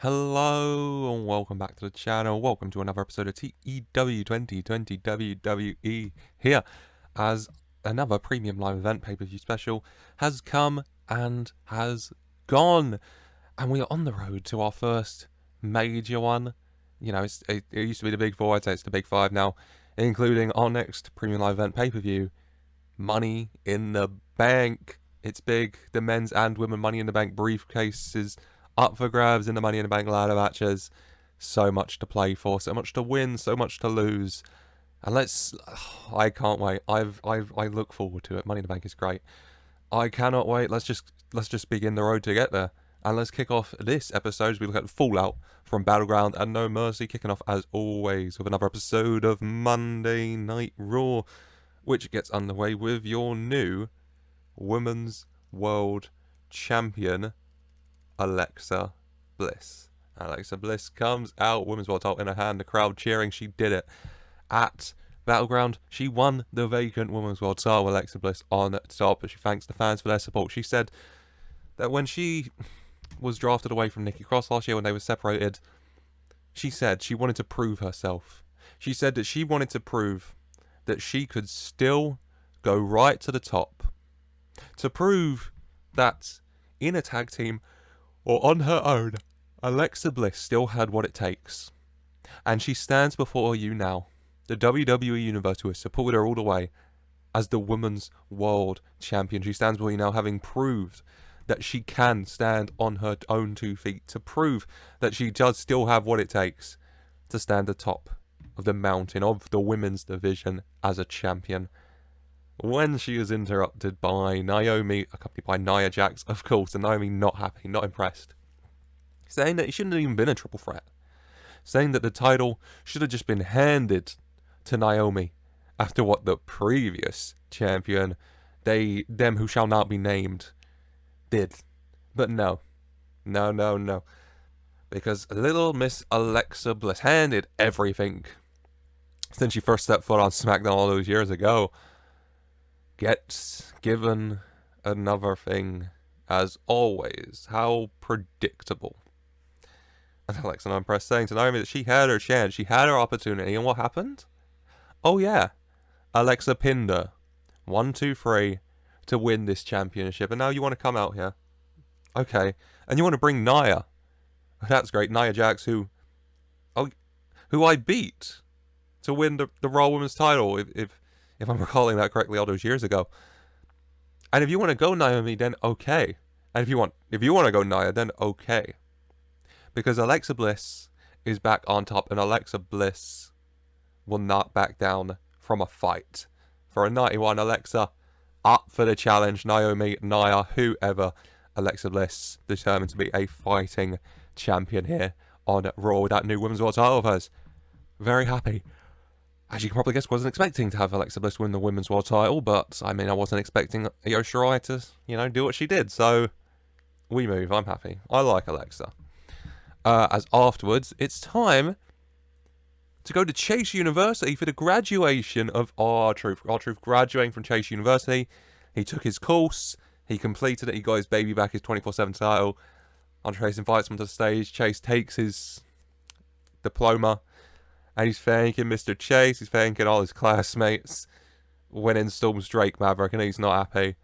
Hello and welcome back to the channel. Welcome to another episode of TEW 2020 WWE here as another premium live event pay-per-view special has come and has gone. And we are on the road to our first major one. You know, it used to be the big four, I'd say it's the big five now, including our next premium live event pay-per-view, Money in the Bank. It's big. The men's and women Money in the Bank briefcases up for grabs in the Money in the Bank ladder matches. So much to play for, so much to win, so much to lose. And I can't wait. I look forward to it. Money in the Bank is great. I cannot wait. Let's just begin the road to get there. And let's kick off this episode as we look at Fallout from Battleground and No Mercy, kicking off as always with another episode of Monday Night Raw, which gets underway with your new Women's World Champion, Alexa Bliss. Alexa Bliss comes out, women's world title in her hand, the crowd cheering. She did it at Battleground. She won the vacant women's world title, Alexa Bliss, on top, but she thanks the fans for their support. She said that when she was drafted away from Nikki Cross last year when they were separated, she said she wanted to prove herself. She said that she wanted to prove that she could still go right to the top, to prove that in a tag team or on her own, Alexa Bliss still had what it takes. And she stands before you now, the WWE Universe, who has supported her all the way, as the Women's World Champion. She stands before you now having proved that she can stand on her own 2 feet, to prove that she does still have what it takes to stand atop of the mountain of the women's division as a champion. When she is interrupted by Naomi, accompanied by Nia Jax, of course, and Naomi not happy, not impressed, saying that it shouldn't have even been a triple threat, saying that the title should have just been handed to Naomi after what the previous champion, them who shall not be named, did. But no, because little Miss Alexa Bliss handed everything since she first stepped foot on Smackdown all those years ago, gets given another thing, as always. How predictable. And Alexa, not impressed, saying to Naomi that she had her chance, she had her opportunity, and what happened? Oh yeah, Alexa pinned her 1, 2, 3 to win this championship, and now you want to come out here, okay, and you want to bring Nia. That's great, Nia Jax, who I beat to win the Raw Women's title, if I'm recalling that correctly, all those years ago. And if you want to go Naomi, then okay. And if you want to go Nia, then okay. Because Alexa Bliss is back on top, and Alexa Bliss will not back down from a fight. For a 91, Alexa up for the challenge. Naomi, Nia, whoever. Alexa Bliss determined to be a fighting champion here on Raw with that new Women's World title of hers. Very happy. As you can probably guess, wasn't expecting to have Alexa Bliss win the Women's World title, but I mean, I wasn't expecting Io Shirai to, do what she did, so we move. I'm happy. I like Alexa. As afterwards, it's time to go to Chase University for the graduation of R-Truth. R-Truth graduating from Chase University. He took his course, he completed it, he got his baby back, his 24/7 title. Andre Chase invites him to the stage. Chase takes his diploma, and he's thanking Mr. Chase, he's thanking all his classmates. When in storms Drake Maverick, and he's not happy.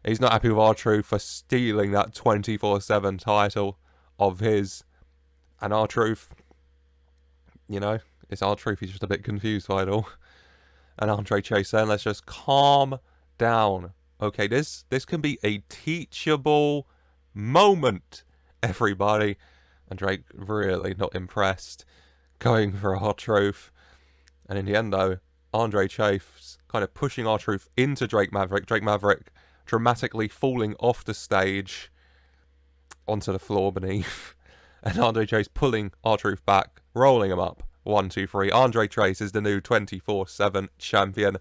He's not happy with R-Truth for stealing that 24/7 title of his. And R-Truth, it's R-Truth, he's just a bit confused by it all. And Andre Chase saying, let's just calm down. Okay, this can be a teachable moment, everybody. And Drake really not impressed, going for R-Truth. And in the end, though, Andre Chase kind of pushing R-Truth into Drake Maverick. Drake Maverick dramatically falling off the stage onto the floor beneath. And Andre Chase pulling R-Truth back, rolling him up. 1, 2, 3. Andre Chase is the new 24/7 champion.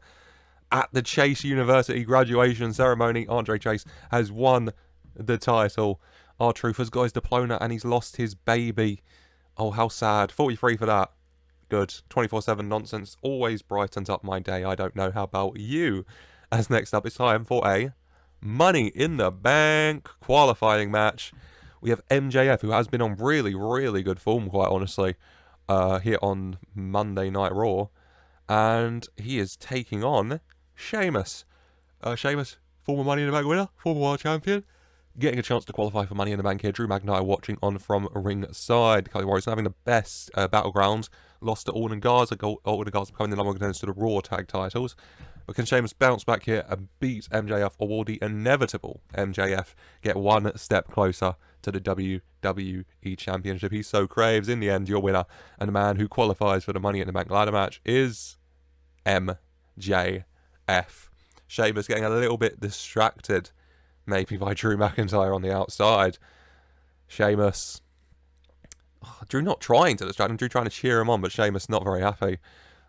At the Chase University graduation ceremony, Andre Chase has won the title. R-Truth has got his diploma and he's lost his baby. Oh, how sad. 43 for that. Good. 24/7 nonsense always brightens up my day. I don't know how about you. As next up, it's time for a Money in the Bank qualifying match we have MJF, who has been on really, really good form, quite honestly, here on Monday Night Raw. And he is taking on Sheamus. Sheamus, former Money in the Bank winner, former World Champion, getting a chance to qualify for Money in the Bank here. Drew McIntyre watching on from ringside. Cody Rhodes having the best Battleground. Lost to Orton and Garza. Orton and Garza becoming the number one contenders to the Raw tag titles. But can Sheamus bounce back here and beat MJF, or will the inevitable MJF get one step closer to the WWE Championship he so craves? In the end, your winner and the man who qualifies for the Money in the Bank ladder match is MJF. Sheamus getting a little bit distracted, maybe, by Drew McIntyre on the outside. Sheamus, Drew not trying to distract him, Drew trying to cheer him on, but Sheamus not very happy,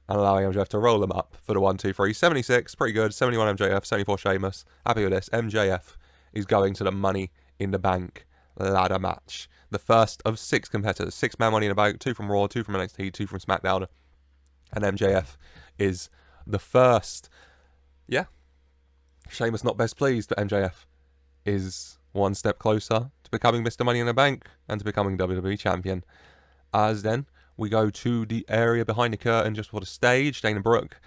and allowing MJF to roll him up for the 1-2-3. 76, pretty good. 71 MJF, 74 Sheamus. Happy with this. MJF is going to the Money in the Bank ladder match. The first of 6 competitors. 6-man Money in the Bank, 2 from Raw, 2 from NXT, 2 from Smackdown. And MJF is the first. Yeah. Sheamus not best pleased, but MJF is one step closer to becoming Mr. Money in the Bank and to becoming WWE Champion. As then, we go to the area behind the curtain just before the stage. Dana Brooke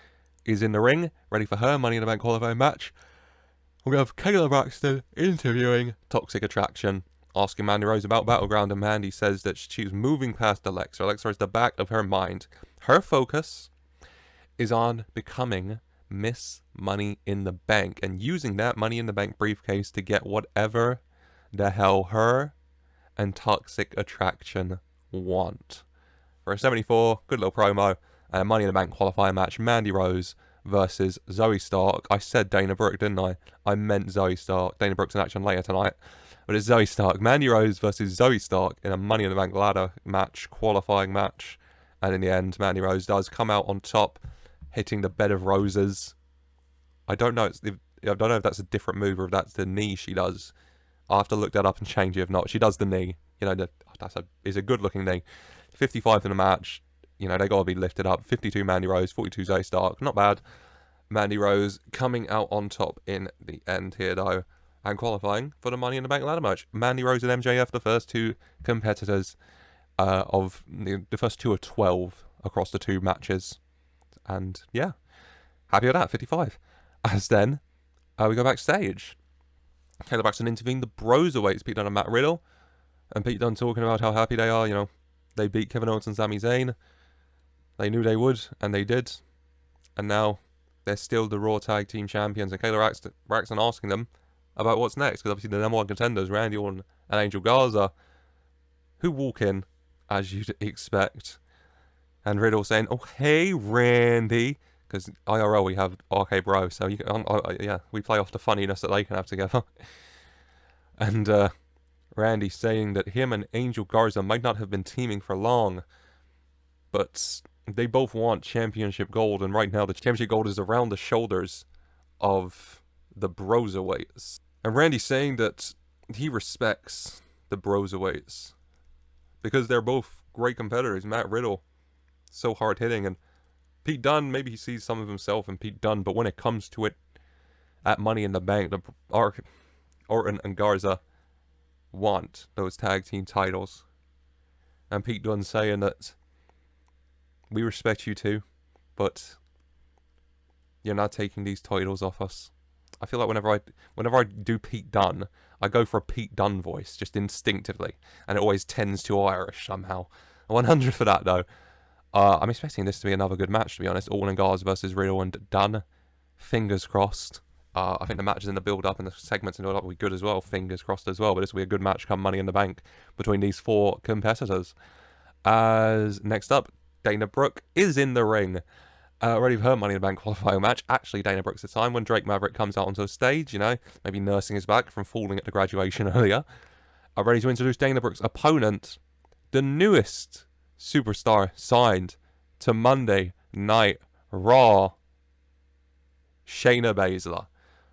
is in the ring, ready for her Money in the Bank qualifying match. We're going to have Kayla Braxton interviewing Toxic Attraction, asking Mandy Rose about Battleground, and Mandy says that she's moving past Alexa. Alexa is the back of her mind. Her focus is on becoming Miss Money in the Bank and using that Money in the Bank briefcase to get whatever the hell her and Toxic Attraction want. For a 74, good little promo, and a Money in the Bank qualifying match, Mandy Rose versus Zoe Stark. I said Dana Brooke, didn't I? I meant Zoe Stark. Dana Brooke's in action later tonight, but it's Zoe Stark. Mandy Rose versus Zoe Stark in a Money in the Bank ladder match, qualifying match, and in the end, Mandy Rose does come out on top, hitting the bed of roses. I don't know if that's a different move or if that's the knee she does. I'll have to look that up and change it if not. She does the knee. You know, is a good-looking knee. 55 in the match. You know, they got to be lifted up. 52 Mandy Rose, 42 Zoe Stark. Not bad. Mandy Rose coming out on top in the end here, though, and qualifying for the Money in the Bank ladder match. Mandy Rose and MJF, the first 2 competitors of the first 2 of 12 across the 2 matches. And, yeah, happy with that, 55. As then, we go backstage. Kayla Braxton interviewing the Broserweights, Pete Dunne and Matt Riddle. And Pete Dunne talking about how happy they are, you know, they beat Kevin Owens and Sami Zayn. They knew they would, and they did. And now they're still the Raw Tag Team Champions. And Kayla Braxton asking them about what's next. Because obviously the number 1 contenders, Randy Orton and Angel Garza, who walk in, as you'd expect. And Riddle saying, oh, hey, Randy. Because IRL, we have RK Bro. So, yeah, we play off the funniness that they can have together. And Randy saying that him and Angel Garza might not have been teaming for long, but they both want championship gold, and right now the championship gold is around the shoulders of the Broserweights. And Randy saying that he respects the Broserweights because they're both great competitors. Matt Riddle, so hard-hitting, and Pete Dunne, maybe he sees some of himself in Pete Dunne, but when it comes to it, at Money in the Bank, Orton and Garza want those tag team titles. And Pete Dunne saying that we respect you too, but you're not taking these titles off us. I feel like whenever I do Pete Dunne, I go for a Pete Dunne voice, just instinctively, and it always tends to Irish somehow. 100 for that though. I'm expecting this to be another good match, to be honest. Orton and Garza versus Riddle and Dunne. Fingers crossed. I think the matches in the build-up and the segments in the build-up will be good as well. Fingers crossed as well. But this will be a good match come Money in the Bank between these 4 competitors. As next up, Dana Brooke is in the ring. Ready for her Money in the Bank qualifying match. Actually, Dana Brooke's the time when Drake Maverick comes out onto the stage, you know, maybe nursing his back from falling at the graduation earlier. Ready to introduce Dana Brooke's opponent, the newest superstar signed to Monday Night Raw, Shayna Baszler.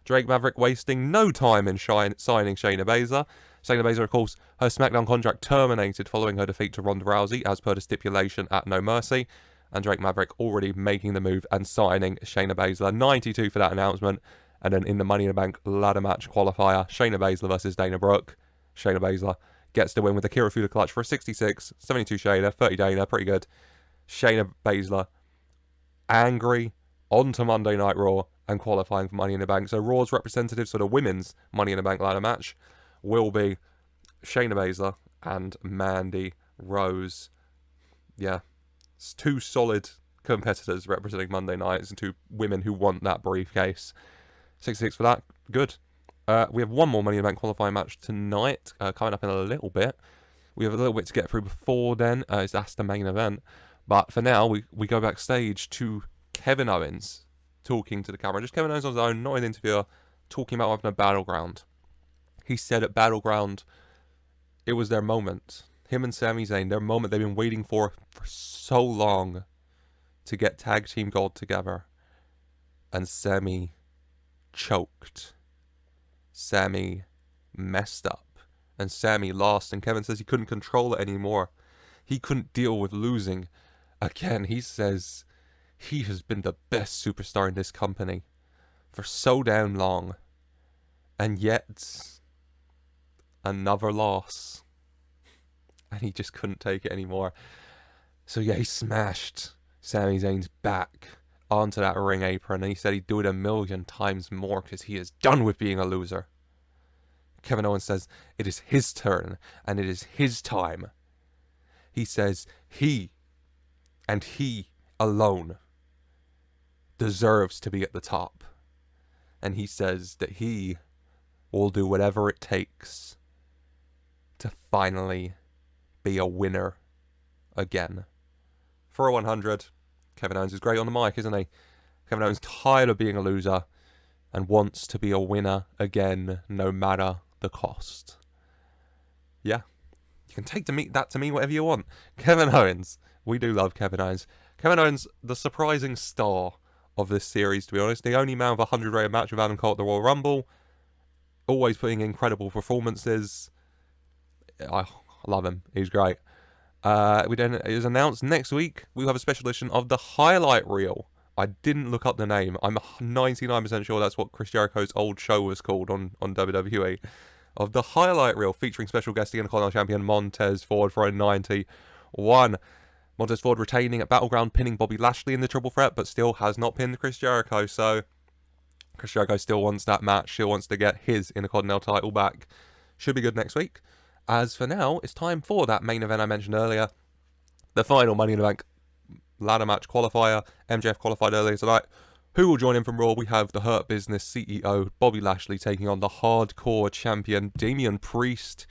Drake Maverick wasting no time in signing Shayna Baszler. Shayna Baszler, of course, her SmackDown contract terminated following her defeat to Ronda Rousey, as per the stipulation at No Mercy. And Drake Maverick already making the move and signing Shayna Baszler. 92 for that announcement. And then in the Money in the Bank ladder match qualifier, Shayna Baszler versus Dana Brooke. Shayna Baszler gets the win with the Kirifuda clutch for a 66, 72 Shayna, 30 Dana, pretty good. Shayna Baszler, angry, on to Monday Night Raw and qualifying for Money in the Bank. So Raw's representatives for the women's Money in the Bank ladder match will be Shayna Baszler and Mandy Rose. Yeah, it's two solid competitors representing Monday nights and two women who want that briefcase. 66 for that, good. We have one more Money in the Bank qualifying match tonight, coming up in a little bit. We have a little bit to get through before then, as that's the main event. But for now, we go backstage to Kevin Owens talking to the camera. Just Kevin Owens on his own, not an interviewer, talking about having a Battleground. He said at Battleground, it was their moment. Him and Sami Zayn, their moment they've been waiting for so long to get Tag Team Gold together. And Sami choked. Sami messed up. And Sami lost. And Kevin says he couldn't control it anymore. He couldn't deal with losing. Again, he says he has been the best superstar in this company for so damn long. And yet, another loss. And he just couldn't take it anymore. So yeah, he smashed Sami Zayn's back onto that ring apron. And he said he'd do it 1,000,000 times more because he is done with being a loser. Kevin Owens says it is his turn and it is his time. He says he, and he alone, deserves to be at the top. And he says that he will do whatever it takes to finally be a winner again. For a 100, Kevin Owens is great on the mic, isn't he? Kevin Owens tired of being a loser and wants to be a winner again, no matter the cost. Yeah, you can take that to mean whatever you want. Kevin Owens, we do love Kevin Owens. Kevin Owens, the surprising star of this series, to be honest. The only man with a 100-rated match with Adam Cole at the Royal Rumble. Always putting in incredible performances. I love him. He's great. It is announced next week we have a special edition of the highlight reel. I didn't look up the name. I'm 99% sure that's what Chris Jericho's old show was called on WWE. Of the highlight reel featuring special guest Intercontinental Champion Montez Ford for a 91. Montez Ford retaining at Battleground, pinning Bobby Lashley in the triple threat, but still has not pinned Chris Jericho. So Chris Jericho still wants that match. Still wants to get his Intercontinental title back. Should be good next week. As for now, it's time for that main event I mentioned earlier. The final Money in the Bank ladder match qualifier. MJF qualified earlier tonight. Who will join in from Raw? We have the Hurt Business CEO, Bobby Lashley, taking on the Hardcore Champion, Damian Priest.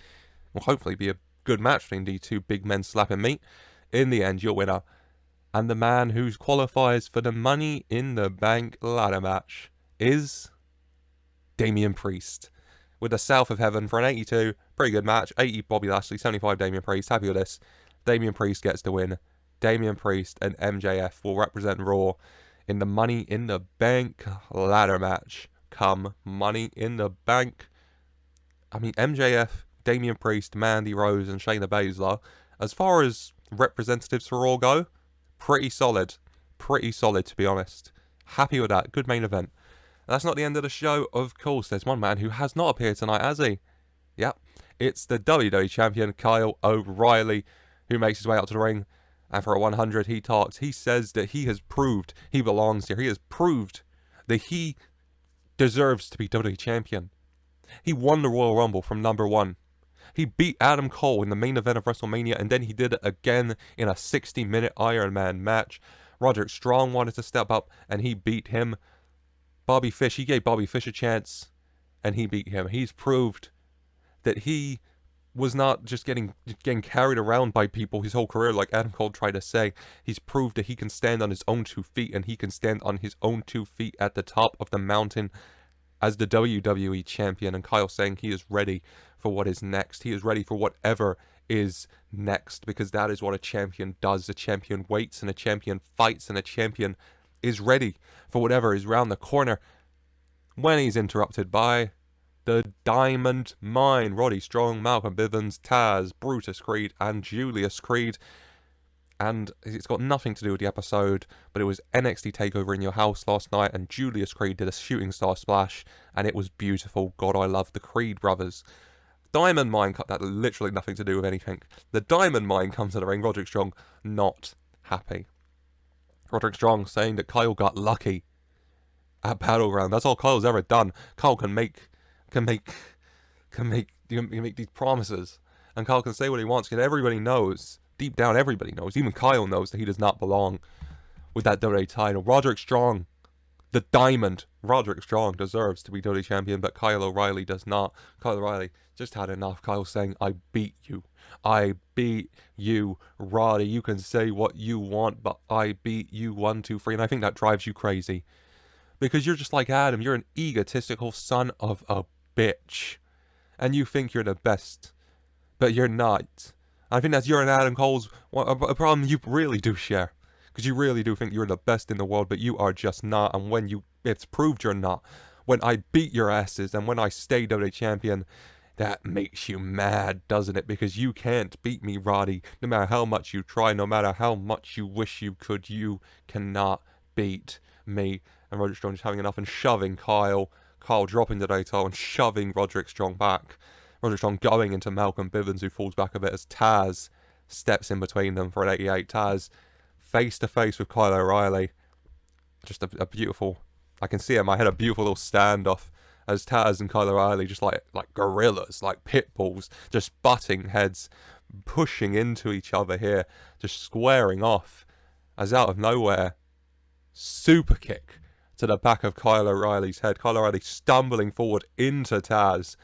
Will hopefully be a good match between the two big men slapping meat. In the end, your winner. And the man who qualifies for the Money in the Bank ladder match is Damian Priest. With the South of Heaven for an 82. Pretty good match. 80 Bobby Lashley, 75 Damian Priest. Happy with this. Damian Priest gets the win. Damian Priest and MJF will represent Raw in the Money in the Bank ladder match. Come Money in the Bank. I mean, MJF, Damian Priest, Mandy Rose, and Shayna Baszler, as far as representatives for Raw go, pretty solid. Pretty solid, to be honest. Happy with that. Good main event. And that's not the end of the show. Of course, there's one man who has not appeared tonight, has he? Yep. It's the WWE Champion, Kyle O'Reilly, who makes his way out to the ring. And for a 100, he talks. He says that he has proved he belongs here. He has proved that he deserves to be WWE Champion. He won the Royal Rumble from number 1. He beat Adam Cole in the main event of WrestleMania, and then he did it again in a 60-minute Iron Man match. Roderick Strong wanted to step up, and he beat him. Bobby Fish, he gave Bobby Fish a chance, and he beat him. He's proved that he was not just getting carried around by people his whole career, like Adam Cole tried to say. He's proved that he can stand on his own 2 feet, and he can stand on his own 2 feet at the top of the mountain as the WWE Champion. And Kyle saying he is ready for what is next. He is ready for whatever is next, because that is what a champion does. A champion waits, and a champion fights, and a champion is ready for whatever is round the corner. When he's interrupted by the Diamond Mine, Roddy Strong, Malcolm Bivens, Taz, Brutus Creed, and Julius Creed. And it's got nothing to do with the episode, but it was NXT TakeOver in your house last night, and Julius Creed did a shooting star splash, and it was beautiful. God, I love the Creed brothers. Diamond Mine, that literally nothing to do with anything. The Diamond Mine comes to the ring. Roderick Strong not happy. Roderick Strong saying that Kyle got lucky at Battleground. That's all Kyle's ever done. Kyle can make these promises, and Kyle can say what he wants. And everybody knows, deep down, everybody knows, even Kyle knows that he does not belong with that WWE title. Roderick Strong, the Diamond, Roderick Strong deserves to be WWE champion, but Kyle O'Reilly does not. Kyle O'Reilly just had enough. Kyle saying, "I beat you. I beat you, Roddy. You can say what you want, but I beat you 1, 2, 3." And I think that drives you crazy, because you're just like Adam. You're an egotistical son of a bitch, and you think you're the best, but you're not. I think that's your and Adam Cole's a problem you really do share, because you really do think you're the best in the world, but you are just not. And when it's proved you're not, when I beat your asses, and when I stay WWE champion, that makes you mad, doesn't it? Because you can't beat me, Roddy. No matter how much you try, no matter how much you wish you could, you cannot beat me. And Roderick Strong just having enough and shoving Kyle. Kyle dropping the title and shoving Roderick Strong back. Roderick Strong going into Malcolm Bivens, who falls back a bit as Taz steps in between them for an 88. Taz face to face with Kyle O'Reilly. Just a beautiful, I can see it in my head, a beautiful little standoff as Taz and Kyle O'Reilly just like gorillas, like pit bulls, just butting heads, pushing into each other here, just squaring off, as out of nowhere, super kick to the back of Kyle O'Reilly's head. Kyle O'Reilly stumbling forward into Taz,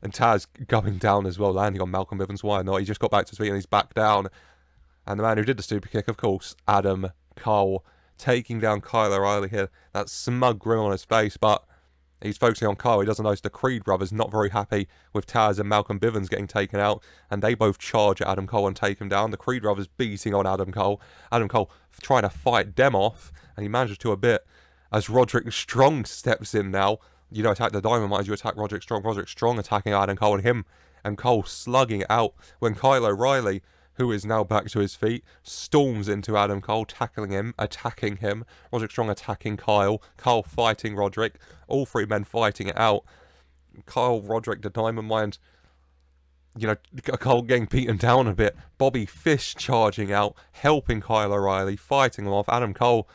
and Taz going down as well, landing on Malcolm Bivens. Why not? He just got back to his feet and he's back down. And the man who did the super kick, of course, Adam Cole, taking down Kyle O'Reilly here. That smug grin on his face, but he's focusing on Kyle. He doesn't notice the Creed brothers not very happy with Taz and Malcolm Bivens getting taken out, and they both charge at Adam Cole and take him down. The Creed brothers beating on Adam Cole. Adam Cole trying to fight them off, and he manages to a bit as Roderick Strong steps in now. You don't attack the Diamond Mines, you attack Roderick Strong. Roderick Strong attacking Adam Cole, and him and Cole slugging it out when Kyle O'Reilly, who is now back to his feet, storms into Adam Cole, tackling him, attacking him. Roderick Strong attacking Kyle. Kyle fighting Roderick. All three men fighting it out. Kyle, Roderick, the Diamond Mines, Cole getting beaten down a bit. Bobby Fish charging out, helping Kyle O'Reilly, fighting him off. Adam Cole,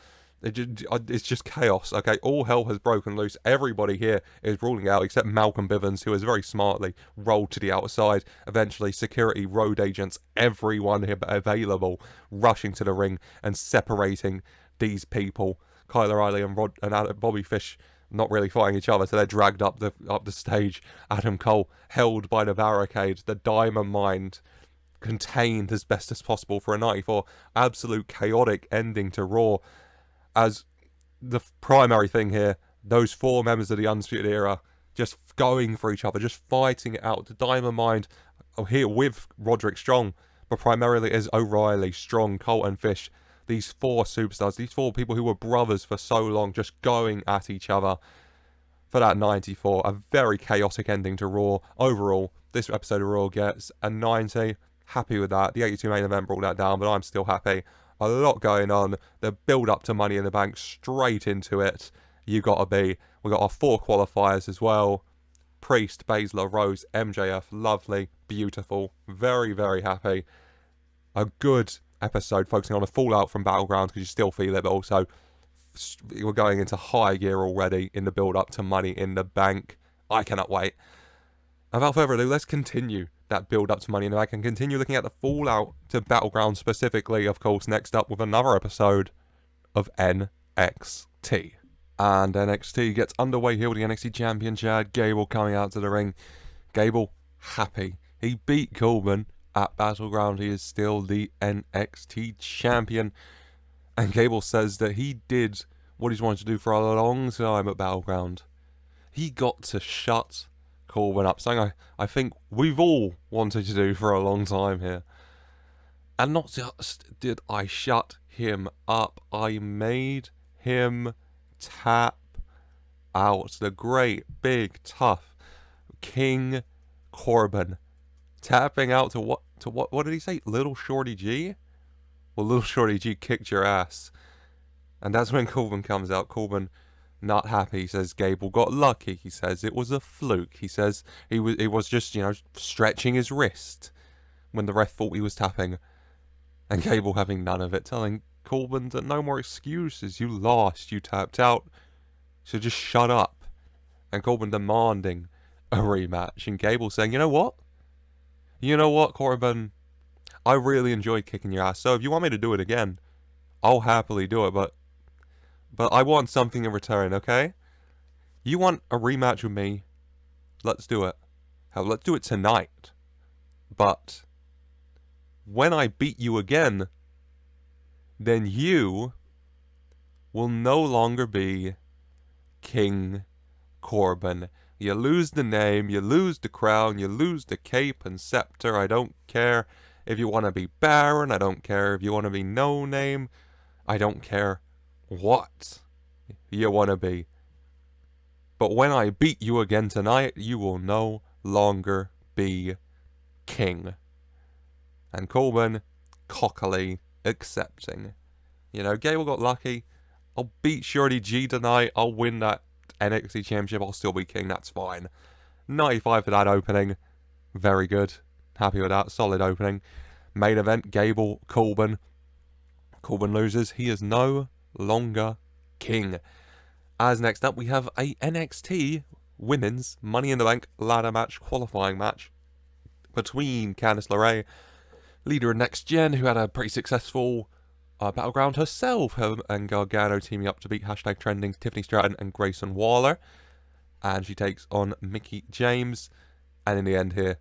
it's just chaos, okay? All hell has broken loose. Everybody here is ruling out except Malcolm Bivens, who has very smartly rolled to the outside. Eventually, security, road agents, everyone here available, rushing to the ring and separating these people. Kyle O'Reilly and Bobby Fish not really fighting each other, so they're dragged up the stage. Adam Cole held by the barricade. The Diamond Mine contained as best as possible for a 94. Absolute chaotic ending to Raw. As the primary thing here, those four members of the Undisputed Era just going for each other, just fighting it out. The Diamond Mine here with Roderick Strong, but primarily is O'Reilly, Strong, Cole and Fish. These four superstars, these four people who were brothers for so long, just going at each other for that 94. A very chaotic ending to Raw. Overall, this episode of Raw gets a 90. Happy with that. The 82 main event brought that down, but I'm still happy. A lot going on. The build up to Money in the Bank, straight into it. You gotta be. We got our 4 qualifiers as well. Priest, Baszler, Rose, MJF. Lovely, beautiful. Very, very happy. A good episode focusing on the fallout from Battleground, because you still feel it, but also we're going into high gear already in the build up to Money in the Bank. I cannot wait. Without further ado, let's continue that build up to Money in the Bank and continue looking at the fallout to Battleground specifically, of course, next up with another episode of NXT. And NXT gets underway here with the NXT champion Chad Gable coming out to the ring. Gable happy. He beat Corbin at Battleground. He is still the NXT champion. And Gable says that he did what he's wanted to do for a long time at Battleground. He got to shut Corbin up, something I think we've all wanted to do for a long time here. And not just did I shut him up, I made him tap out. The great, big, tough King Corbin tapping out to what did he say? Little Shorty G? Well, Little Shorty G kicked your ass. And that's when Corbin comes out. Corbin not happy. He says Gable got lucky. He says it was a fluke. He says it was just, stretching his wrist when the ref thought he was tapping. And Gable having none of it, telling Corbin that no more excuses. You lost. You tapped out. So just shut up. And Corbin demanding a rematch. And Gable saying, you know what? You know what, Corbin? I really enjoyed kicking your ass. So if you want me to do it again, I'll happily do it. But I want something in return, okay? You want a rematch with me? Let's do it. Hell, let's do it tonight. But when I beat you again, then you will no longer be King Corbin. You lose the name, you lose the crown, you lose the cape and scepter. I don't care if you want to be Baron. I don't care if you want to be No Name. I don't care what you want to be. But when I beat you again tonight, you will no longer be king. And Corbin cockily accepting. Gable got lucky. I'll beat Shorty G tonight. I'll win that NXT Championship. I'll still be king. That's fine. 95 for that opening. Very good. Happy with that. Solid opening. Main event, Gable, Corbin. Corbin loses. He is no longer king. As next up, we have a NXT Women's Money in the Bank ladder match, qualifying match between Candice LeRae, leader of Next Gen, who had a pretty successful Battleground herself, her and Gargano teaming up to beat #trending Tiffany Stratton and Grayson Waller. And she takes on Mickie James. And in the end here,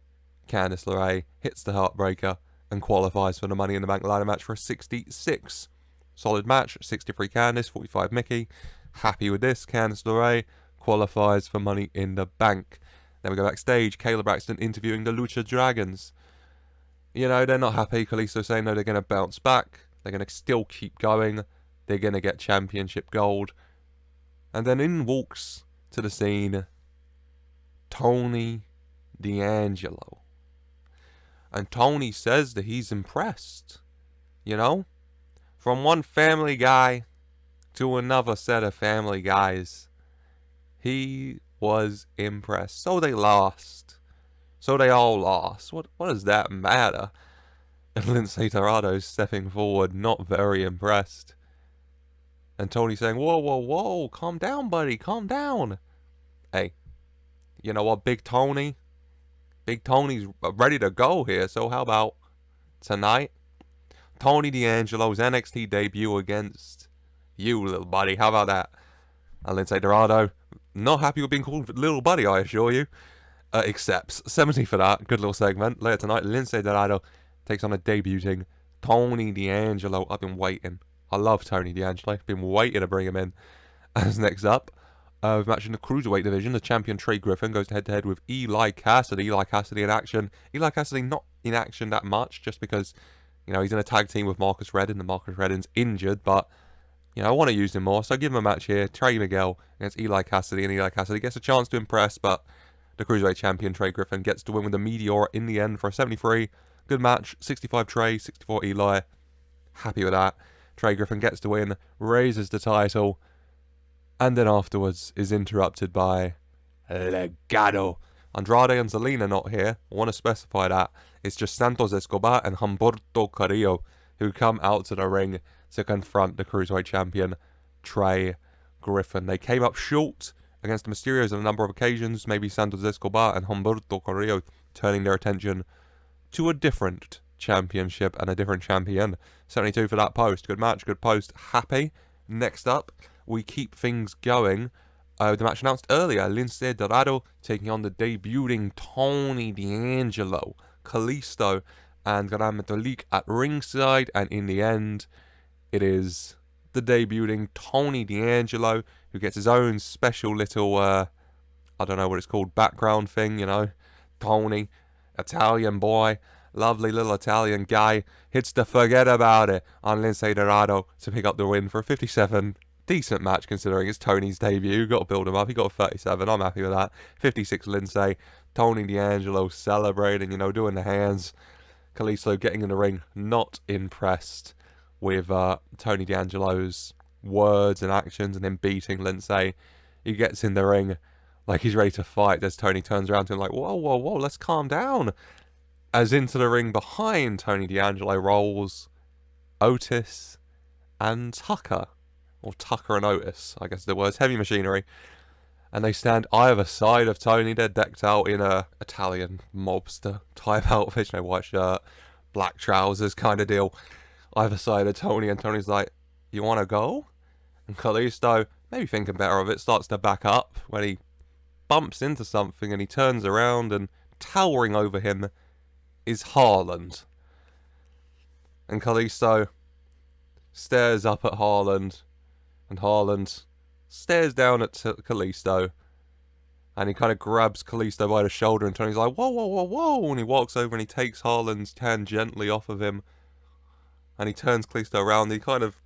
Candice LeRae hits the Heartbreaker and qualifies for the Money in the Bank ladder match for a 66. Solid match, 63 Candice, 45 Mickie. Happy with this. Candice LeRae qualifies for Money in the Bank. Then we go backstage. Kayla Braxton interviewing the Lucha Dragons. They're not happy. Kalisto saying, no, they're going to bounce back. They're going to still keep going. They're going to get championship gold. And then in walks to the scene Tony D'Angelo. And Tony says that he's impressed. From one family guy to another set of family guys. He was impressed. So they lost. So they all lost. What does that matter? And Lince Dorado stepping forward, not very impressed. And Tony saying, whoa, whoa, whoa, calm down, buddy, calm down. Hey, you know what, Big Tony? Big Tony's ready to go here, so how about tonight? Tony D'Angelo's NXT debut against you, little buddy. How about that? And Lince Dorado, not happy with being called little buddy, I assure you. Accepts. 70 for that. Good little segment. Later tonight, Lince Dorado takes on a debuting Tony D'Angelo. I've been waiting. I love Tony D'Angelo. I've been waiting to bring him in. As next up, we've matched in the Cruiserweight division. The champion Trey Griffin goes head-to-head with Eli Cassidy. Eli Cassidy in action. Eli Cassidy not in action that much, just because, he's in a tag team with Marcus Redden, and Marcus Redden's injured, but, I want to use him more, so give him a match here. Trey Miguel against Eli Cassidy, and Eli Cassidy gets a chance to impress, but the Cruiserweight champion Trey Griffin gets to win with a Meteor in the end for a 73. Good match. 65 Trey, 64 Eli. Happy with that. Trey Griffin gets to win, raises the title, and then afterwards is interrupted by Legado. Andrade and Zelina not here. I want to specify that. It's just Santos Escobar and Humberto Carrillo who come out to the ring to confront the Cruiserweight champion, Trey Griffin. They came up short against the Mysterios on a number of occasions, maybe Santos Escobar and Humberto Carrillo turning their attention to a different championship and a different champion. 72 for that post. Good match, good post. Happy. Next up, we keep things going. The match announced earlier, Lince Dorado taking on the debuting Tony D'Angelo, Kalisto, and Gran Metalik at ringside. And in the end, it is the debuting Tony D'Angelo who gets his own special little, I don't know what it's called, background thing, Tony, Italian boy, lovely little Italian guy, hits the forget about it on Lince Dorado to pick up the win for a 57. Decent match considering it's Tony's debut. Got to build him up. He got a 37. I'm happy with that. 56 Lince. Tony D'Angelo celebrating, doing the hands. Kalisto getting in the ring. Not impressed with Tony D'Angelo's words and actions and him beating Lindsay. He gets in the ring like he's ready to fight as Tony turns around to him like, whoa, whoa, whoa, let's calm down. As into the ring behind Tony D'Angelo rolls Otis and Tucker. Or Tucker and Otis, I guess the words. Heavy Machinery. And they stand either side of Tony. They're decked out in a Italian mobster type outfit. You know, white shirt, black trousers kind of deal. Either side of Tony. And Tony's like, you want to go? And Kalisto, maybe thinking better of it, starts to back up when he bumps into something and he turns around and towering over him is Harland. And Kalisto stares up at Harland. And Harland stares down at Kalisto. And he kind of grabs Kalisto by the shoulder and Tony's like, whoa, whoa, whoa, whoa. And he walks over and he takes Harland's hand gently off of him. And he turns Kalisto around and he kind of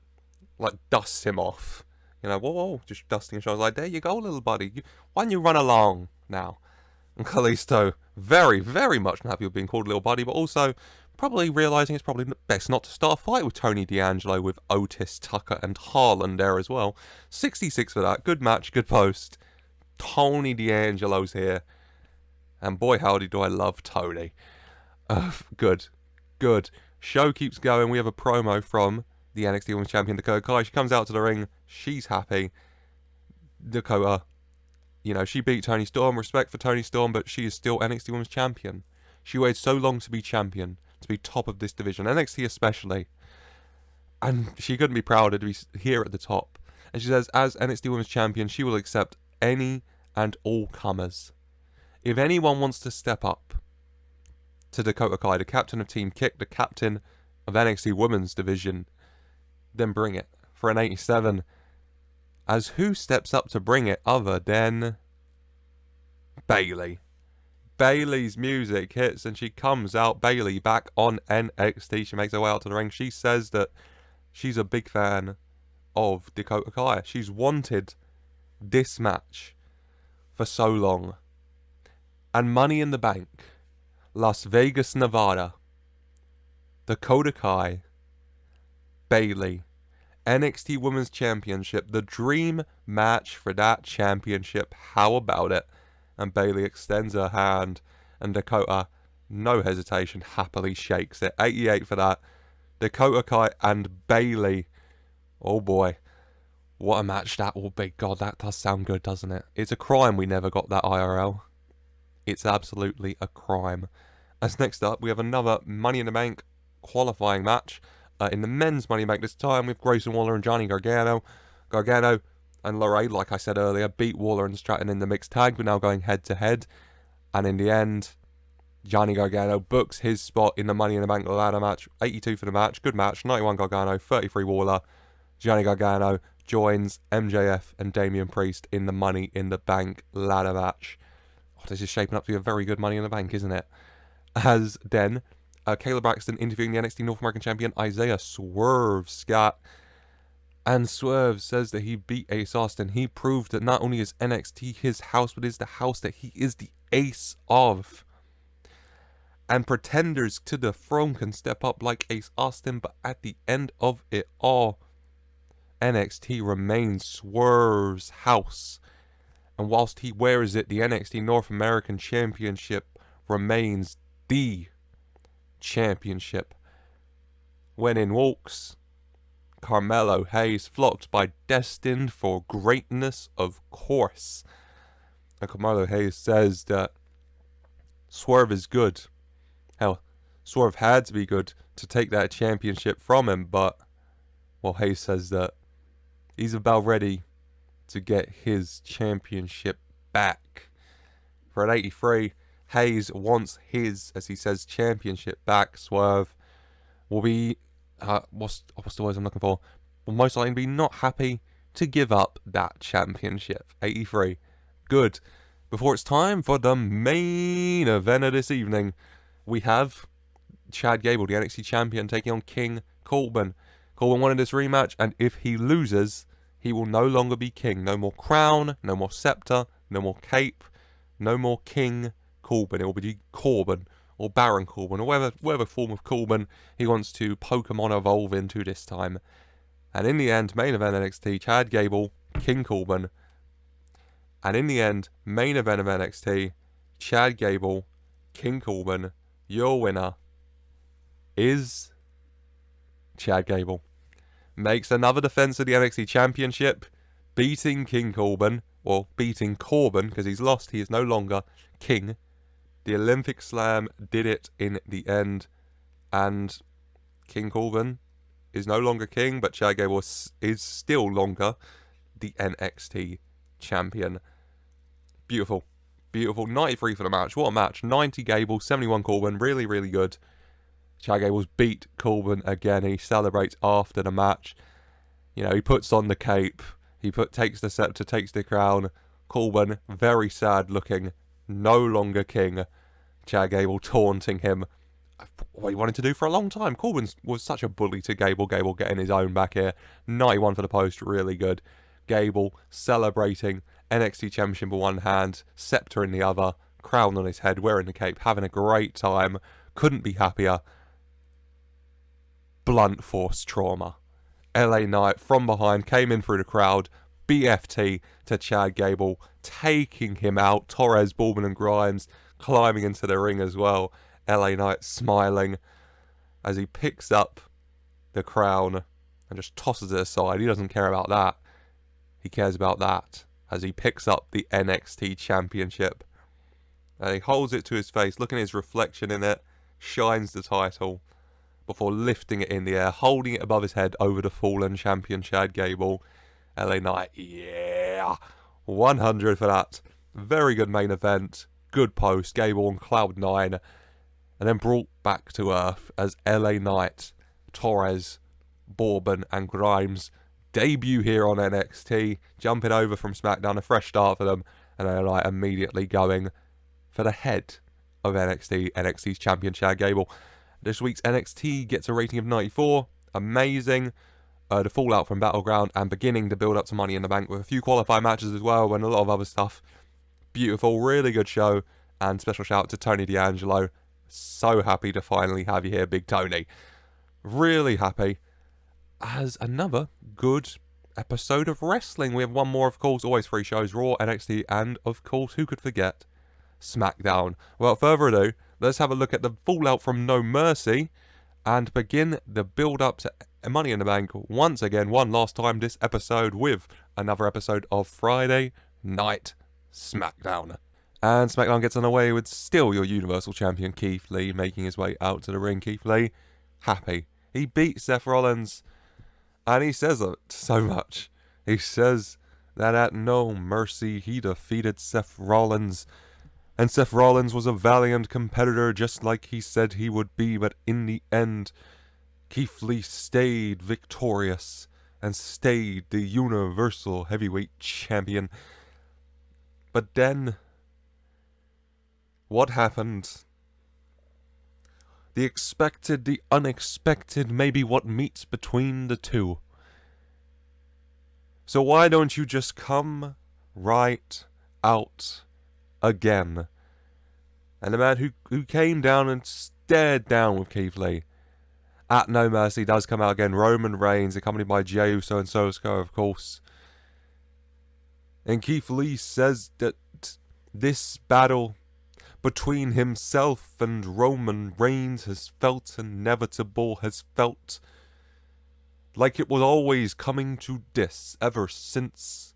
like dusts him off. You know, whoa, whoa, just dusting his shoulders like, there you go, little buddy. Why don't you run along now? And Kalisto, very, very much not happy with being called little buddy, but also probably realising it's probably best not to start a fight with Tony D'Angelo with Otis, Tucker and Harland there as well. 66 for that. Good match, good post. Tony D'Angelo's here. And boy, howdy do I love Tony. Good. Good. Show keeps going. We have a promo from the NXT Women's Champion, Dakota Kai. She comes out to the ring. She's happy. Dakota, you know, she beat Toni Storm. Respect for Toni Storm, but she is still NXT Women's Champion. She waited so long to be champion, to be top of this division, NXT especially. And she couldn't be prouder to be here at the top. And she says, as NXT Women's Champion, she will accept any and all comers. If anyone wants to step up to Dakota Kai, the captain of Team Kick, the captain of NXT Women's Division, then bring it for an 87. As who steps up to bring it other than Bayley? Bayley's music hits and she comes out. Bayley back on NXT. She makes her way out to the ring. She says that she's a big fan of Dakota Kai. She's wanted this match for so long. And Money in the Bank, Las Vegas, Nevada, Dakota Kai, Bayley, NXT Women's Championship, the dream match for that championship. How about it? And Bayley extends her hand, and Dakota, no hesitation, happily shakes it. 88 for that. Dakota Kai and Bayley. Oh boy, what a match that will be. God, that does sound good, doesn't it? It's a crime we never got that IRL. It's absolutely a crime. As next up, we have another Money in the Bank qualifying match. In the men's Money in the Bank this time with Grayson Waller and Johnny Gargano. Gargano and Lorraine, like I said earlier, beat Waller and Stratton in the mixed tag, but now going head to head. And in the end, Johnny Gargano books his spot in the Money in the Bank ladder match. 82 for the match. Good match. 91 Gargano, 33 Waller. Johnny Gargano joins MJF and Damian Priest in the Money in the Bank ladder match. Oh, this is shaping up to be a very good Money in the Bank, isn't it? As then, Kayla Braxton interviewing the NXT North American Champion Isaiah Swerve Scott. And Swerve says that he beat Ace Austin. He proved that not only is NXT his house, but is the house that he is the ace of. And pretenders to the throne can step up like Ace Austin, but at the end of it all, NXT remains Swerve's house. And whilst he wears it, the NXT North American Championship remains the championship. When in walks Carmelo Hayes, flocked by Destined for Greatness, of course. And Carmelo Hayes says that Swerve is good. Hell, Swerve had to be good to take that championship from him, but, well, Hayes says that he's about ready to get his championship back. For an 83, Hayes wants his, as he says, championship back. Swerve will be, what's the words I'm looking for? Will most likely be not happy to give up that championship. 83. Good. Before it's time for the main event of this evening, we have Chad Gable, the NXT champion, taking on King Corbin. Corbin wanted this rematch, and if he loses, he will no longer be king. No more crown, no more scepter, no more cape, no more King Corbin. It will be Corbin, or Baron Corbin, or whatever form of Corbin he wants to Pokemon evolve into this time. And in the end, main event NXT, Chad Gable, King Corbin. And in the end, main event of NXT, Chad Gable, King Corbin. Your winner is Chad Gable. Makes another defense of the NXT Championship, beating King Corbin, or beating Corbin, because he's lost, he is no longer King. The Olympic Slam did it in the end, and King Corbin is no longer King, but Chad Gable is still longer the NXT Champion. Beautiful. Beautiful. 93 for the match. What a match. 90 Gable, 71 Corbin. Really, really good. Chad Gable's beat Corbin again. He celebrates after the match. You know, he puts on the cape. He takes the scepter, takes the crown. Corbin, very sad looking. No longer King. Chad Gable taunting him. What he wanted to do for a long time. Corbin was such a bully to Gable. Gable getting his own back here. 91 for the post. Really good. Gable celebrating. NXT Championship in one hand, scepter in the other, crown on his head, wearing the cape, having a great time. Couldn't be happier. Blunt force trauma. LA Knight from behind came in through the crowd. BFT to Chad Gable, taking him out. Torres, Baldwin and Grimes climbing into the ring as well. LA Knight smiling as he picks up the crown and just tosses it aside. He doesn't care about that. He cares about that as he picks up the NXT Championship. And he holds it to his face, looking at his reflection in it, shines the title before lifting it in the air, holding it above his head over the fallen champion Chad Gable. LA Knight, yeah! 100 for that. Very good main event. Good post. Gable on cloud 9. And then brought back to earth as LA Knight, Torres, Bourbon and Grimes debut here on NXT, jumping over from Smackdown, a fresh start for them, and they're like immediately going for the head of NXT's champion Chad Gable. This week's NXT gets a rating of 94, amazing. The fallout from Battleground and beginning to build up to Money in the Bank with a few qualifying matches as well and a lot of other stuff. Beautiful, really good show, and special shout out to Tony D'Angelo. So happy to finally have you here, Big Tony. Really happy. As another good episode of wrestling. We have one more, of course, always 3 shows, Raw, NXT, and, of course, who could forget, Smackdown. Without further ado, let's have a look at the fallout from No Mercy and begin the build-up to Money in the Bank once again, one last time this episode with another episode of Friday Night Smackdown. And Smackdown gets underway with still your Universal Champion Keith Lee making his way out to the ring. Keith Lee, happy. He beat Seth Rollins. And he says it so much. He says that at No Mercy he defeated Seth Rollins. And Seth Rollins was a valiant competitor just like he said he would be. But in the end, Keith Lee stayed victorious and stayed the Universal Heavyweight Champion. But then, what happened? The expected, the unexpected, maybe what meets between the two. So why don't you just come right out again? And the man who came down and stared down with Keith Lee at No Mercy does come out again. Roman Reigns, accompanied by Jey Uso and Sosco, of course. And Keith Lee says that this battle between himself and Roman Reigns has felt inevitable, has felt like it was always coming to this ever since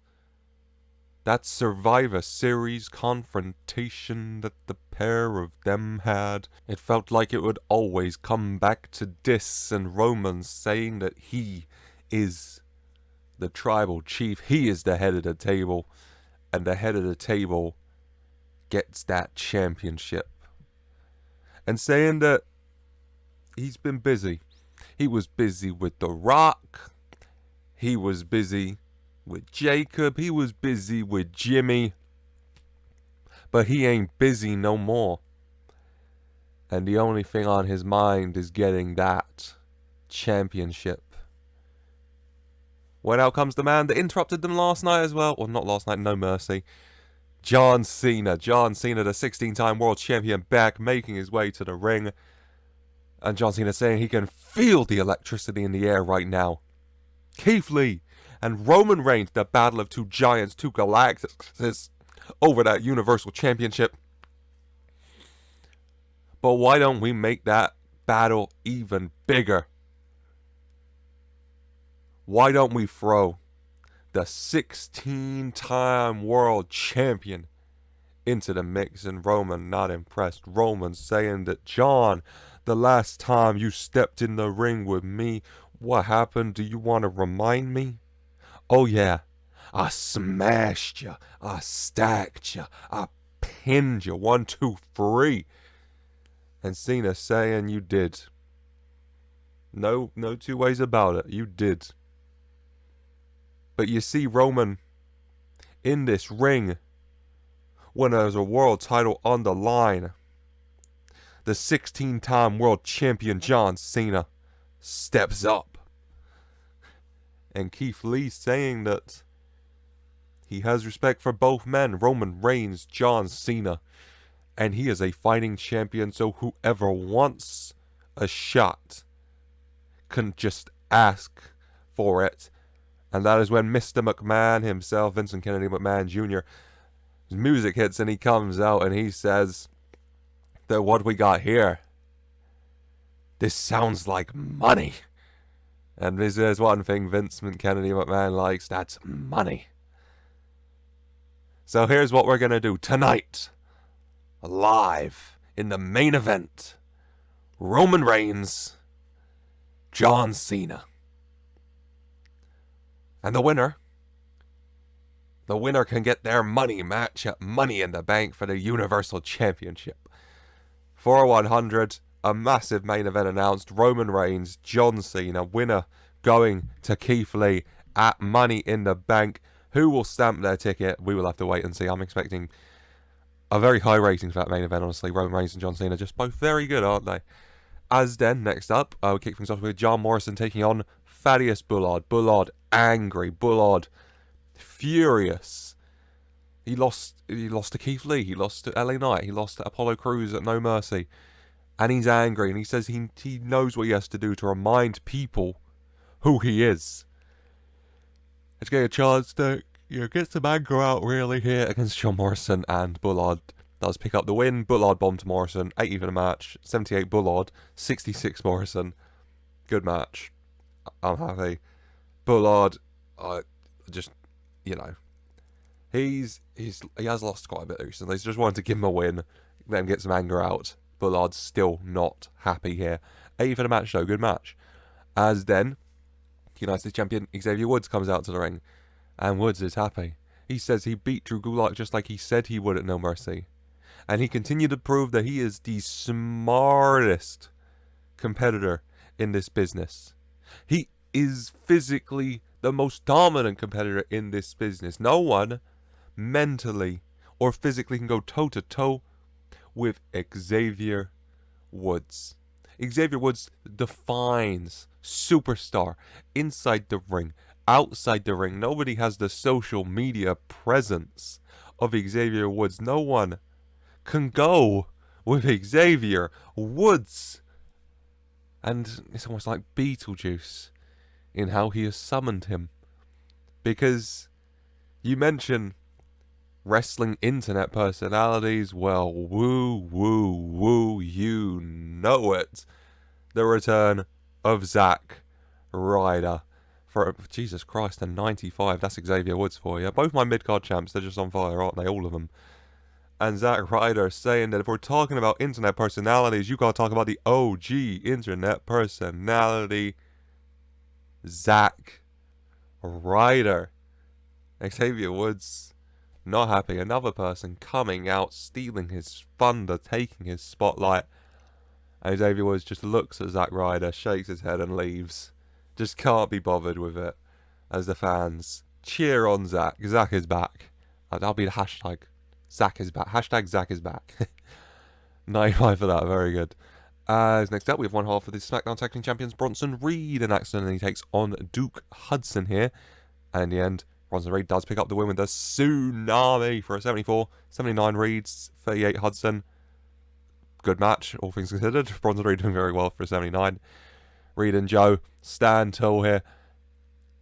that Survivor Series confrontation that the pair of them had. It felt like it would always come back to this, and Roman saying that he is the tribal chief, he is the head of the table, and the head of the table gets that championship. And saying that he's been busy. He was busy with The Rock. He was busy with Jacob. He was busy with Jimmy. But he ain't busy no more. And the only thing on his mind is getting that championship. When out comes the man that interrupted them last night as well. Or not last night, No Mercy. John Cena. John Cena, the 16-time world champion, back, making his way to the ring. And John Cena saying he can feel the electricity in the air right now. Keith Lee and Roman Reigns, the battle of two giants, two galactics over that Universal Championship. But why don't we make that battle even bigger? Why don't we throw the 16-time world champion into the mix? And Roman not impressed. Roman saying that, John, the last time you stepped in the ring with me, what happened? Do you want to remind me? Oh yeah, I smashed you, I stacked you, I pinned you, 1, 2, 3. And Cena saying you did. No two ways about it, you did. But you see Roman in this ring when there's a world title on the line. The 16-time world champion John Cena steps up. And Keith Lee saying that he has respect for both men, Roman Reigns, John Cena. And he is a fighting champion, so whoever wants a shot can just ask for it. And that is when Mr. McMahon himself, Vincent Kennedy McMahon Jr., his music hits and he comes out and he says that what we got here, this sounds like money. And there's one thing Vincent Kennedy McMahon likes, that's money. So here's what we're going to do tonight. Live in the main event, Roman Reigns, John Cena. And the winner can get their money match at Money in the Bank for the Universal Championship. For 100, a massive main event announced. Roman Reigns, John Cena, winner going to Keith Lee at Money in the Bank. Who will stamp their ticket? We will have to wait and see. I'm expecting a very high rating for that main event, honestly. Roman Reigns and John Cena just both very good, aren't they? As then, next up, we kick things off with John Morrison taking on Thaddeus Bullard. Bullard angry. Bullard furious. He lost to Keith Lee. He lost to LA Knight. He lost to Apollo Crews at No Mercy. And he's angry. And he says he knows what he has to do to remind people who he is. Let's get a chance to get some anger out really here against John Morrison. And Bullard does pick up the win. Bullard bombed Morrison. 80 for the match. 78 Bullard. 66 Morrison. Good match. I'm happy. Bullard, just, he has lost quite a bit recently. So just wanted to give him a win, let him get some anger out. Bullard's still not happy here. 80 for the match though, good match. As then, United States Champion Xavier Woods comes out to the ring, and Woods is happy. He says he beat Drew Gulak just like he said he would at No Mercy. And he continued to prove that he is the smartest competitor in this business. He is physically the most dominant competitor in this business. No one mentally or physically can go toe-to-toe with Xavier Woods. Xavier Woods defines superstar inside the ring, outside the ring. Nobody has the social media presence of Xavier Woods. No one can go with Xavier Woods. And it's almost like Beetlejuice in how he has summoned him. Because you mention wrestling internet personalities, well, woo, you know it. The return of Zack Ryder. For, Jesus Christ, a 95, that's Xavier Woods for you. Both my mid-card champs, they're just on fire, aren't they? All of them. And Zack Ryder saying that if we're talking about internet personalities, you gotta talk about the OG internet personality, Zack Ryder. Xavier Woods, not happy. Another person coming out, stealing his thunder, taking his spotlight. And Xavier Woods just looks at Zack Ryder, shakes his head and leaves. Just can't be bothered with it. As the fans cheer on Zack. Zack is back. That'll be the hashtag. Zack is back. Hashtag Zack is back. 95 for that. Very good. As next up, we have one half of the Smackdown Tag Team Champions, Bronson Reed, in action, and he takes on Duke Hudson here. And in the end, Bronson Reed does pick up the win with the Tsunami for a 74. 79 Reed's, 38 Hudson. Good match, all things considered. Bronson Reed doing very well for a 79. Reed and Joe stand tall here.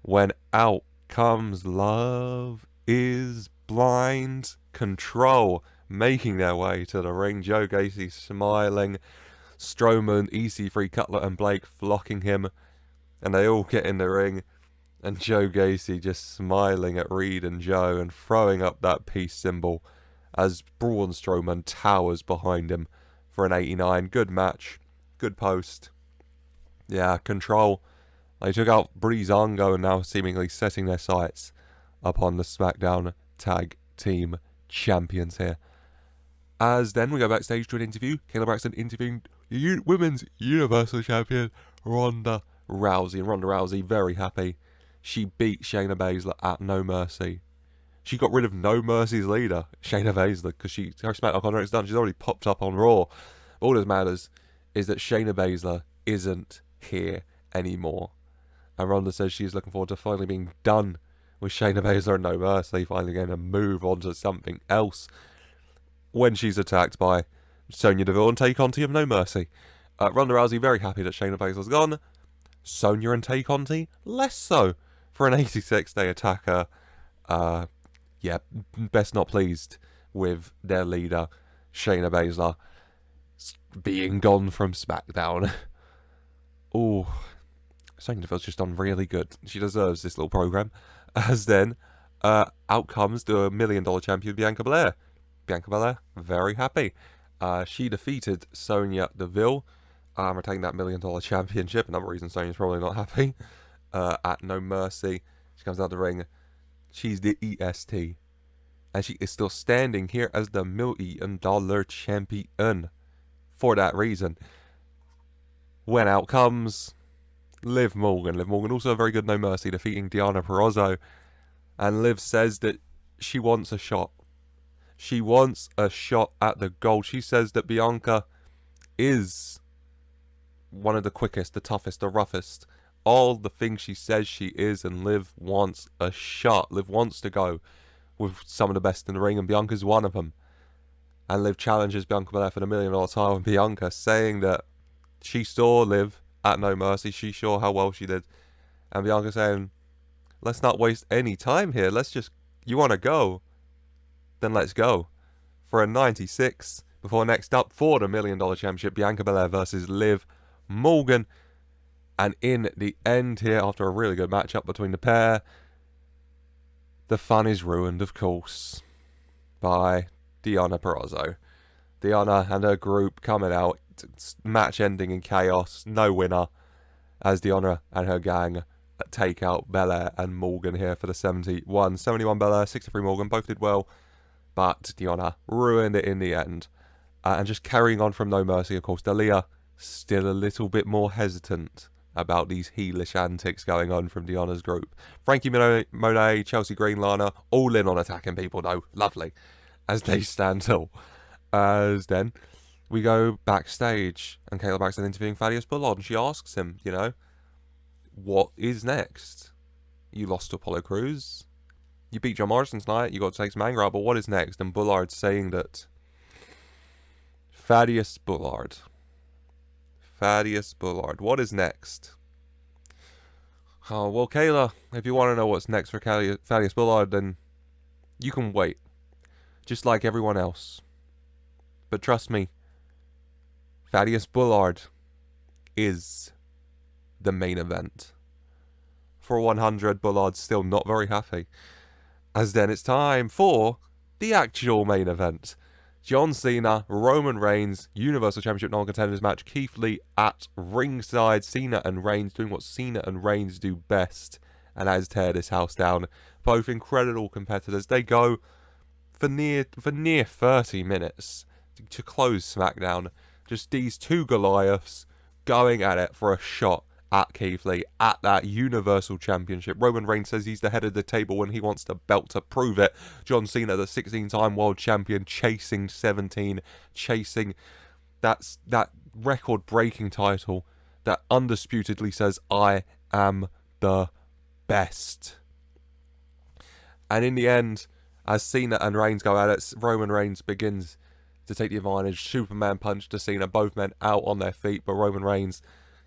when out comes Love is Blind. Control making their way to the ring. Joe Gacy smiling. Strowman, EC3, Cutler and Blake flocking him. And they all get in the ring. And Joe Gacy just smiling at Reed and Joe and throwing up that peace symbol as Braun Strowman towers behind him for an 89. Good match. Good post. Yeah, Control. They took out Breezango and now seemingly setting their sights upon the Smackdown Tag Team Champions here. As then we go backstage to an interview. Kayla Braxton interviewing the Women's Universal Champion Ronda Rousey. And Ronda Rousey very happy. She beat Shayna Baszler at No Mercy. She got rid of No Mercy's leader, Shayna Baszler, because her SmackDown contract's done. She's already popped up on Raw. All that matters is that Shayna Baszler isn't here anymore. And Ronda says she's looking forward to finally being done with Shayna Baszler and No Mercy, finally going to move on to something else when she's attacked by Sonya Deville and Tay Conti of No Mercy. Ronda Rousey very happy that Shayna Baszler's gone. Sonya and Tay Conti less so for an 86-day attacker. Yeah, best not pleased with their leader, Shayna Baszler, being gone from SmackDown. Oh, Sonya Deville's just done really good. She deserves this little program. As then, out comes the $1 Million champion, Bianca Belair. Bianca Belair, very happy. She defeated Sonya Deville, retaining that $1 Million championship. Another reason Sonya's probably not happy. At No Mercy, she comes out the ring. She's the EST. And she is still standing here as the $1 Million champion. For that reason, when out comes Liv Morgan. Liv Morgan also a very good No Mercy, defeating Deonna Purrazzo. And Liv says that she wants a shot. She wants a shot at the gold. She says that Bianca is one of the quickest, the toughest, the roughest. All the things she says she is, and Liv wants a shot. Liv wants to go with some of the best in the ring, and Bianca's one of them. And Liv challenges Bianca Belair for the $1 Million title, and Bianca saying that she saw Liv at No Mercy. She saw how well she did. And Bianca saying, let's not waste any time here. Let's just, you want to go? Then let's go. For a 96. Before next up, for the $1 Million championship, Bianca Belair versus Liv Morgan. And in the end here, after a really good matchup between the pair, the fun is ruined, of course, by Deonna Purrazzo. Deonna and her group coming out, match ending in chaos, no winner, as Deonna and her gang take out Belair and Morgan here for the 71. 71 Belair, 63 Morgan, both did well, but Deonna ruined it in the end. And just carrying on from No Mercy, of course, Dalia still a little bit more hesitant about these heelish antics going on from Deonna's group. Frankie Monet, Chelsea Green, Lana, all in on attacking people though. Lovely. As they stand tall. As then, we go backstage, and Kayla Braxton interviewing Thaddeus Bullard, and she asks him, you know, what is next? You lost to Apollo Crews. You beat John Morrison tonight. You got to take some anger out, but what is next? And Bullard saying that Thaddeus Bullard, what is next? Oh, well, Kayla, if you want to know what's next for Thaddeus Bullard, then you can wait. Just like everyone else. But trust me, Thaddeus Bullard is the main event. For 100, Bullard's still not very happy. As then it's time for the actual main event. John Cena, Roman Reigns, Universal Championship non-contenders match. Keith Lee at ringside. Cena and Reigns doing what Cena and Reigns do best, and that is tear this house down. Both incredible competitors. They go for near 30 minutes to close SmackDown. Just these two Goliaths going at it for a shot at Keith Lee, at that Universal Championship. Roman Reigns says he's the head of the table when he wants the belt to prove it. John Cena, the 16-time world champion, chasing 17, chasing that record-breaking title that undisputedly says, I am the best. And in the end, as Cena and Reigns go at it, Roman Reigns begins to take the advantage. Superman punch to Cena, both men out on their feet, but Roman Reigns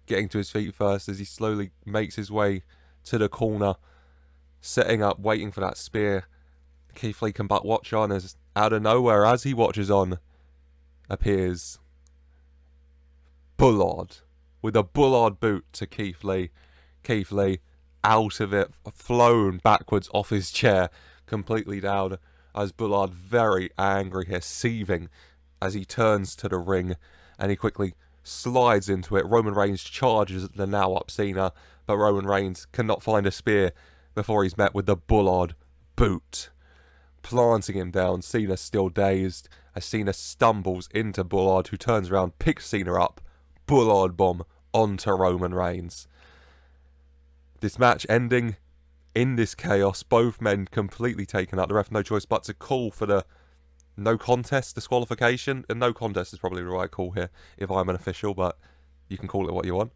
getting to his feet first as he slowly makes his way to the corner, setting up, waiting for that spear. Keith Lee can but watch on as out of nowhere, as he watches on, appears Bullard with a Bullard boot to Keith Lee. Keith Lee out of it, flown backwards off his chair, completely down, as Bullard very angry here, seething as he turns to the ring, and he quickly slides into it. Roman Reigns charges the now up Cena, but Roman Reigns cannot find a spear before he's met with the Bullard boot, planting him down. Cena still dazed as Cena stumbles into Bullard, who turns around, picks Cena up, Bullard bomb onto Roman Reigns. This match ending in this chaos, both men completely taken out. The ref no choice but to call for the no contest disqualification, and no contest is probably the right call here if I'm an official, but you can call it what you want.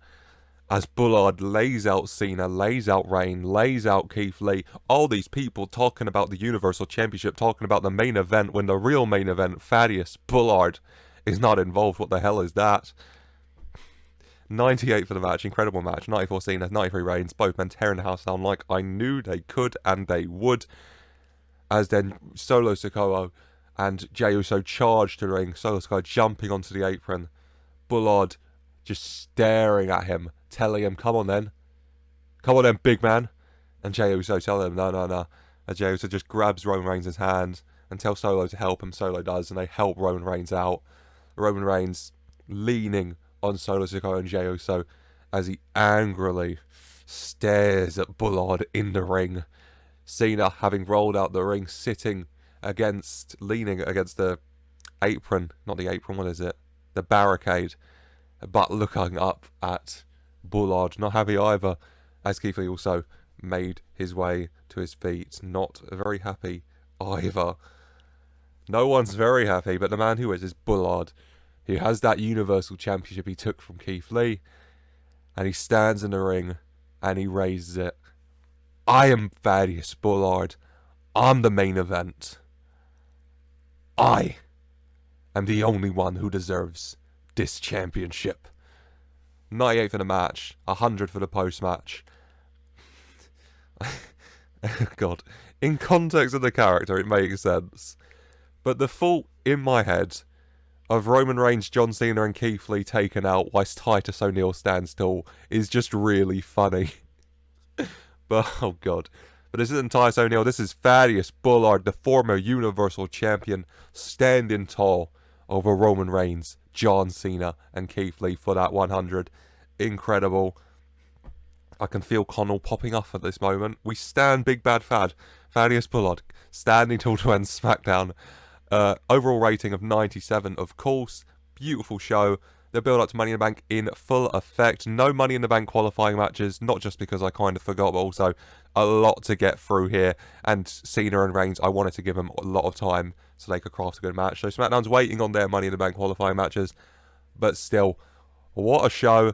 As Bullard lays out Cena, lays out Reigns, lays out Keith Lee, all these people talking about the Universal Championship, talking about the main event, when the real main event, Thaddeus, Bullard, is not involved. What the hell is that? 98 for the match, incredible match. 94 Cena, 93 Reigns, both men tearing the house down like I knew they could and they would. As then Solo Sikoa and Jey Uso charged to the ring, Solo Sikoa jumping onto the apron, Bullard just staring at him, telling him, come on then, big man. And Jey Uso telling him, no. And Jey Uso just grabs Roman Reigns' hand and tells Solo to help him. Solo does, and they help Roman Reigns out. Roman Reigns leaning on Solo Sikoa and Jey Uso as he angrily stares at Bullard in the ring. Cena, having rolled out the ring, leaning against the apron, not the apron, what is it? The barricade, but looking up at Bullard, not happy either, as Keith Lee also made his way to his feet, not very happy either. No one's very happy, but the man who is Bullard. He has that Universal Championship he took from Keith Lee, and he stands in the ring and he raises it. I am Thaddeus Bullard. I'm the main event. I am the only one who deserves this championship. 98 for the match, 100 for the post-match. God, in context of the character, it makes sense. But the fault in my head of Roman Reigns, John Cena and Keith Lee taken out whilst Titus O'Neil stands tall is just really funny. But, oh God. But this isn't Titus O'Neil, this is Thaddeus Bullard, the former Universal Champion, standing tall over Roman Reigns, John Cena and Keith Lee for that 100. Incredible. I can feel Connell popping off at this moment. We stand Big Bad Thaddeus Bullard, standing tall to end Smackdown. Overall rating of 97, of course. Beautiful show. The build up to Money in the Bank in full effect. No Money in the Bank qualifying matches, not just because I kind of forgot, but also a lot to get through here. And Cena and Reigns, I wanted to give them a lot of time so they could craft a good match. So SmackDown's waiting on their Money in the Bank qualifying matches. But still, what a show.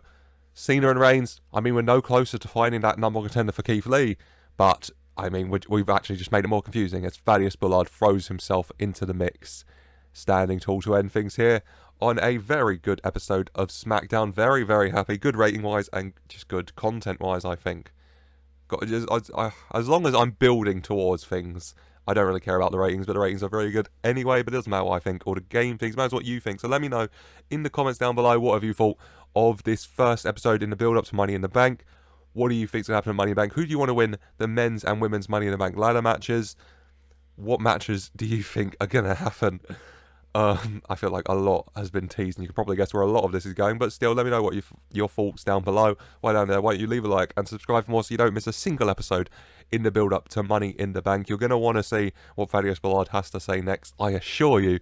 Cena and Reigns, I mean, we're no closer to finding that number one contender for Keith Lee. But I mean, we've actually just made it more confusing as Thaddeus Bullard throws himself into the mix. Standing tall to end things here on a very good episode of SmackDown. Very, very happy. Good rating-wise and just good content-wise, I think. As long as I'm building towards things, I don't really care about the ratings, but the ratings are very good anyway. But it doesn't matter what I think or the game thinks. It matters what you think. So let me know in the comments down below, what have you thought of this first episode in the build-up to Money in the Bank? What do you think is going to happen in Money in the Bank? Who do you want to win the men's and women's Money in the Bank ladder matches? What matches do you think are going to happen? I feel like a lot has been teased, and you can probably guess where a lot of this is going. But still, let me know what your thoughts down below. Why down there? Why don't you leave a like and subscribe for more so you don't miss a single episode in the build-up to Money in the Bank. You're going to want to see what Thaddeus Bullard has to say next, I assure you.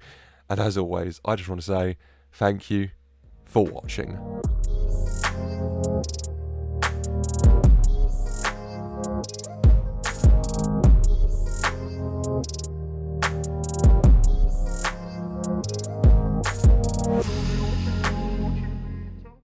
And as always, I just want to say thank you for watching.